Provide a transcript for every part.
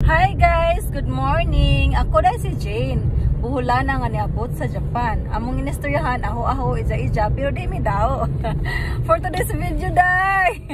Hi guys! Good morning! Ako na si Jane. Buhula na nga niabot sa Japan. Among inistoryahan, aho-aho, ija-ija, pero di mi daw. For today's video, day!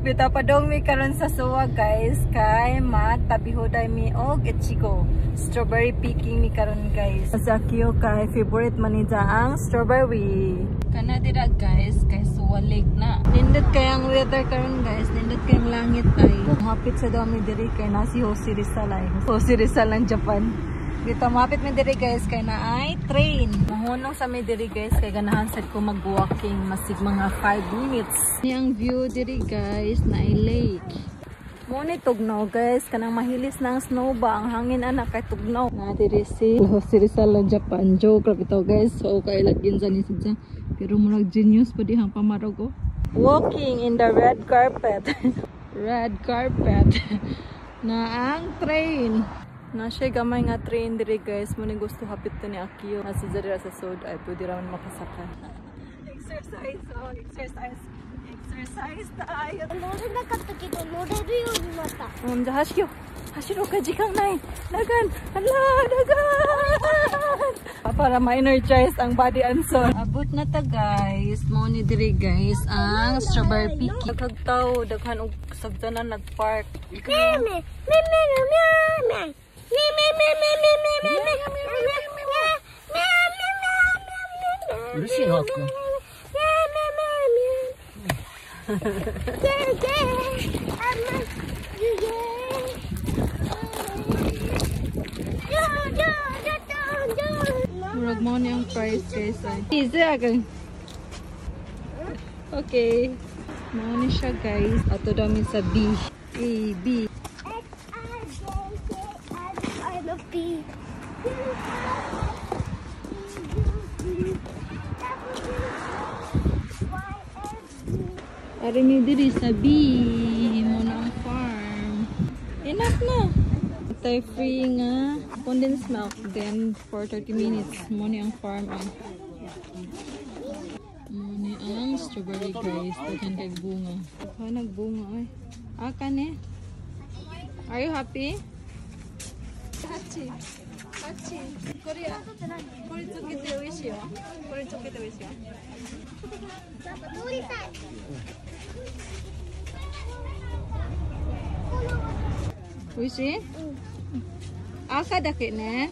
Bita pa dong mi karon sa suwa guys, kay matabihoday mi og ichigo. Strawberry picking mi karon guys. Sa Akio kay favorite man ni ang strawberry. Kana dira guys, kay suwa lake na. Nindot kayang weather karon guys, nindot kayang langit ay. Hapit sa dami diri kay na si Jose Rizal ay. Jose Rizal ng Japan. Dito mapit mi diri guys kay na ay train. Mahunong sa mi diri guys kay ganahan sad ko mag-walking masig mga 5 minutes. Ni ang view diri guys na ay lake. Mo ni tugnaw guys kanang mahilis na ang snow ba ang hangin ana kay tugnaw. Na diri si Jose Rizal ng Japan. Joke ra bitaw guys. So kay lagin sa ni sidya. Pero murag genius pa dihang pamarog ko. Walking in the red carpet. Red carpet. Na ang train. Na siya gamay nga train diri guys. Muna gusto hapit to ni Akio. Nasa dira sa sod ay pwede raman makasakay. Exercise. Oh, exercise. Exercise tayo. Nore na katta kido noreru you ni nata. Ja hashiro. Hashiro ka jikang nai. Dagan. Hala, dagan. Para ma-energize ang body and soul. Abot na ta guys. Mo ni diri guys ang strawberry picking. Kagtaw daghan og sagdanan nagpark. Meme. Meme. Murag mo ni ang price guys ay. Easy agad. Okay. Mo ni siya guys. Ato daw min sa B. A, B. Ari mi diri sa B mo na ang farm. Enough na. Tay free nga condensed milk then for 30 minutes mo ni ang farm ay. Mo ni ang strawberry guys, daghan kay bunga. Nagbunga ay. Akan eh. Are you happy? Hachi. Hachi. Korea. Kore tsukete oishii yo. Kore tsukete oishii yo. Oishii? Aka dake ne.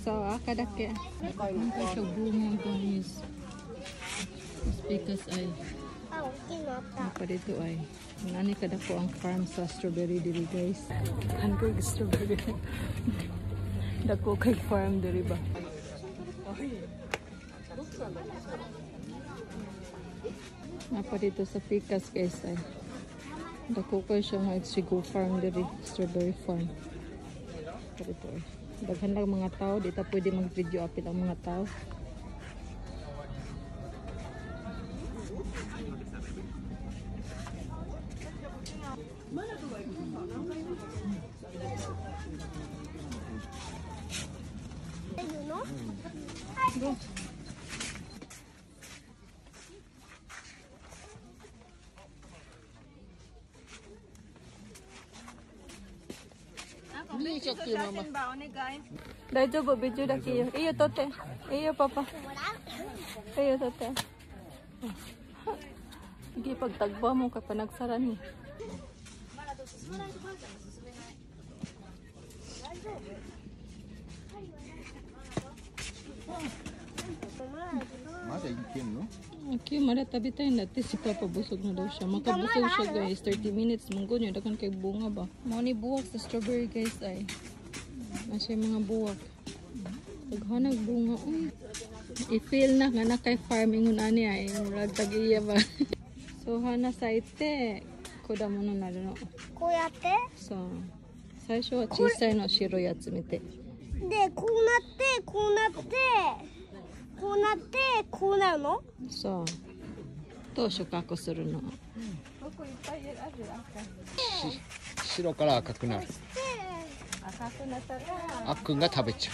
So aka dake. Ang siya bunga guys. It's because ay apa dito ay nani kada ko ang farm sa strawberry diri guys. Hanggang strawberry. Dako kay farm diri ba. Apa dito sa Picas guys ay. Dako kay siya nga Ichigo farm diri, strawberry farm. Dito ay. Daghan lang mga tao, dito pwede mag-video apil ang mga tao. Go. Daijoubu video da kiyo. Iyo tote. Iyo papa. Iyo tote. Sige pagtagba mo kay panagsaran ni. Okay, maratabi tayo natin si Papa busog na daw siya. Makabusog siya guys, 30 minutes. Munggo niya, dakan kay bunga ba? Mga ni buwak sa strawberry guys ay. Masya mga buwak. Taghanag bunga. I-feel na nga na kay farming un ani ay. Murag tag-iya ba? So, hana sa ite. Kuda mo na no. Koyate? So, saisho wa chisai no shiro yatsumite. De, koうなの? So, どう収穫するの? 白から赤くなる。赤くなったらあっくんが食べちゃ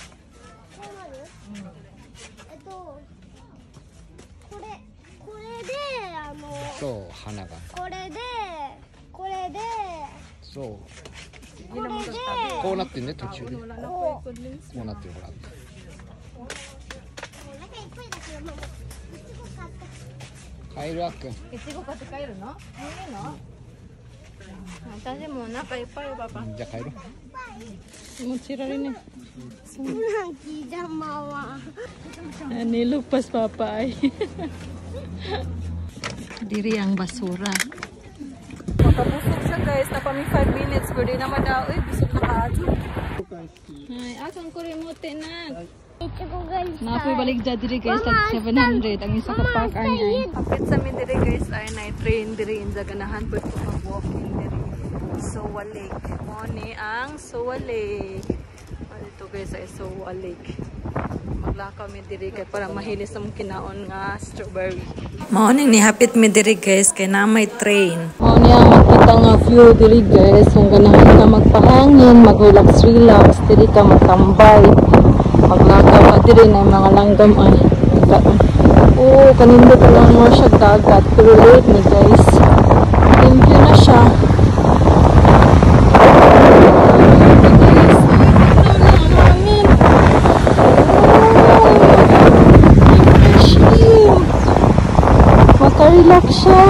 これでう。そう、花が。これでそう。Hindi naman ka tabi. こうなってんね、途中で。 Wala na po ikod lens. こうなってるほら。お腹いっぱいだけどママいちご買ったカエルあっくん。 Ichigo ka kayo, no? Hindi, no? Tadi mo na kayo pa yung papa. じゃあ帰ろう。 Mutsira rin eh. そんなん聞いたまま Nilugpas papa ay. Diri ang basura. Makabusog siya guys. Napami 5 minutes. Pero di naman daw. Uy, busog na kaadyo. Ay, akang ko remote na. いちごがいい Napoy baligja diri guys. Tag 700. Ang isa ka pack ay. Kapit sa amin diri guys. Ay, na-train diri. Inza ganahan po ito pag-walking diri. Sowa Lake. Moni ang Sowa Lake. Dito guys ay Sowa Lake. Maglakaw mi diri kay para mahilis ang kinaon nga strawberry. Moni ni hapit mi diri guys kay na may train. Moni ang makita nga view diri guys. Kung ganahan ka magpahangin, mag-relax diri ka matambay. Maglakaw ka diri na mga langgam ay. Oh, kanindot lang mo siya dagat pero late ni guys. Limpyo na siya. Makarelax siya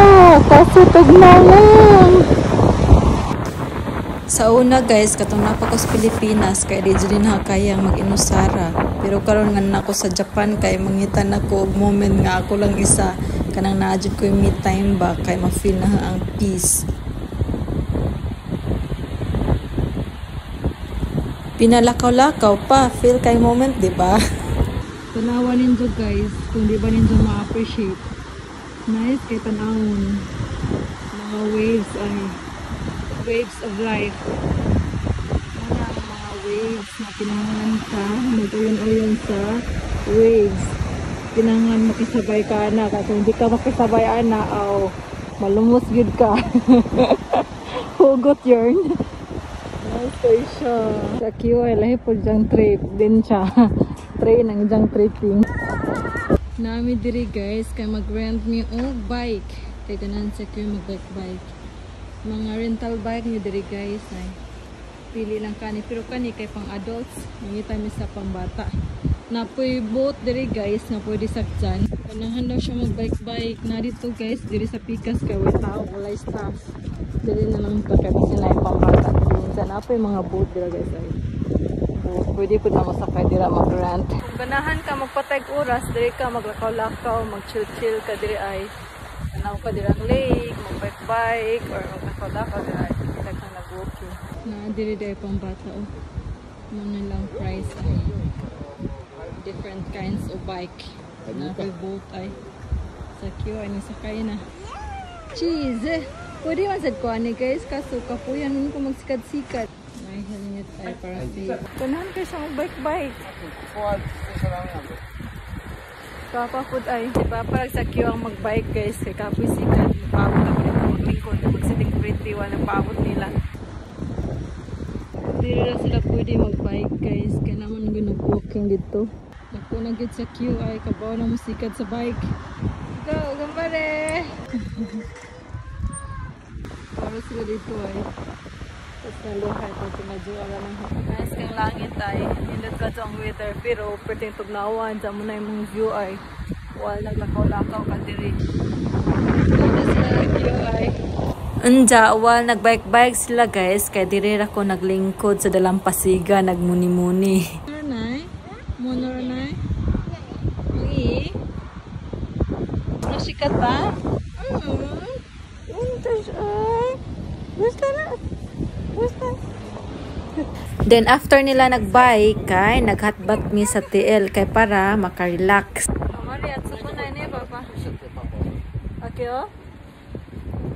kasi tagnalan. Sa una guys, katong napako sa Pilipinas kay di din ha kayang mag-inusara. Pero karon nga nako sa Japan kay mangitan ako og moment nga ako lang isa kanang naadjud ko yung me time ba kay ma-feel na ang peace. Pinalakaw-lakaw pa, feel kay moment, di ba? Tanawan ninyo guys, kung di ba ninyo ma-appreciate. Nice kay tanawon. Mga waves ay waves of life. Mga waves na pinangan ka, mag-uyon-uyon sa waves. Pinangan makisabay ka na, kasi hindi ka makisabay ana, malumos gid ka. Hugot yarn. Nice kayo siya. Sa QI, lahi po diyang trip din siya. Train ang diyang tripping. Nami diri guys, kay mag-rent mi og bike. Kay ganan sa QI mag-bike. Mga rental bike ni diri guys ay pili lang kani pero kani kay pang adults mangita mi sa pambata. Napoy boat diri guys na pwede sakyan. Kanahan daw siya mag bike na dito guys diri sa Pikas kay way tao walay staff. Dili na lang pa kay sinay pambata. Minsan napoy mga boat diri guys ay. Pwede po na masakay dira mag-rent. Kung ganahan ka magpatay oras diri ka maglakaw-lakaw, mag-chill-chill ka diri ay. Tanaw ka diri ang lake, mag-bike or maglakaw-lakaw diri ay. Kita kang nag-walking. Na diri diri pang bata oh. Muna lang price ay. Different kinds of bike. Na kay boat ay. Sa Q ay nasakay na. Cheese! Pwede man sad ko ani guys kaso kapuyan nun ko magsikat-sikat. May helmet ay para safe. Kunan kayo siya mag-bike. Kapapod ay, diba parang sa Q ang mag-bike guys, kay kapoy sikat, mapabot ako nito maglingkod, magsiting pretty, walang paabot nila. Hindi na sila pwede mag-bike guys, kaya naman nag-walking dito. Nagpunagit sa Q ay, kabaw na musikat sa bike. Go, gambare! Para sila dito ay. Tapos naluhay ko tumadyo lang. Nice kang langit ay. Hindot ka sa ang weather. Pero perting tugnawan. Diyan mo na yung mga view ay. Wala naglakaw-lakaw ka diri. Ganda sila view ay. Anja, wal nagbike-bike sila guys. Kaya diri ako naglingkod sa dalampasiga. Nagmuni-muni. Ranay? Mono ranay? Uy? Nasikat ba? Untas ay. Gusto na. Then after nila nagbike kay naghatbat mi sa TL kay para makarelax. Amari at sa kunay ni papa. Okay oh.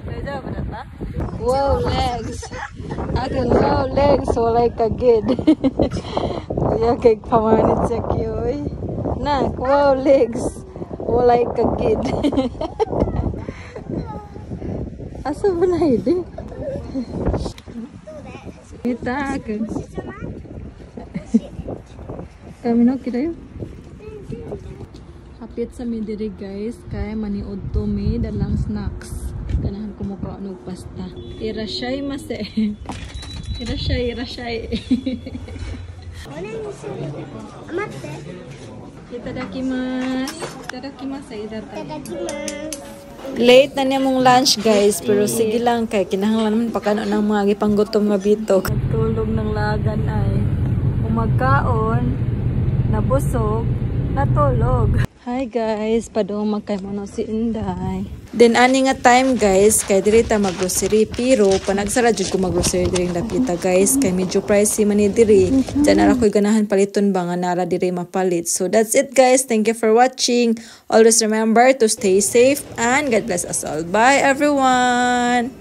Kaya ba ta? Wow legs. Akin wow legs walay kagid. Ya kay pamanit sa kyoy. Na wow legs walay kagid. Asa ba na hindi? Kita akan. Kami no kita yun. Hapit sa mi diri guys kay maniud to mi dalang snacks. Ganahan ko mo mukha ng pasta. Irashay mase. Irashay. Amate. Itadakimasu. Itadakimasu. Itadakimasu. Late na niya mong lunch guys, pero sige lang kay kinahanglan naman pakano ng mga gipanggutom nga bitok. Tulog ng lagan ay umagkaon, nabusog, natulog. Hi guys, padung magkaymono si Inday. Then ani nga time guys, kay diri ta maggrocery pero panagsara jud ko maggrocery diri lapita guys, kay medyo pricey man ni diri. Diyan ara koy ganahan paliton ba nga nara diri mapalit. So that's it guys. Thank you for watching. Always remember to stay safe and God bless us all. Bye everyone.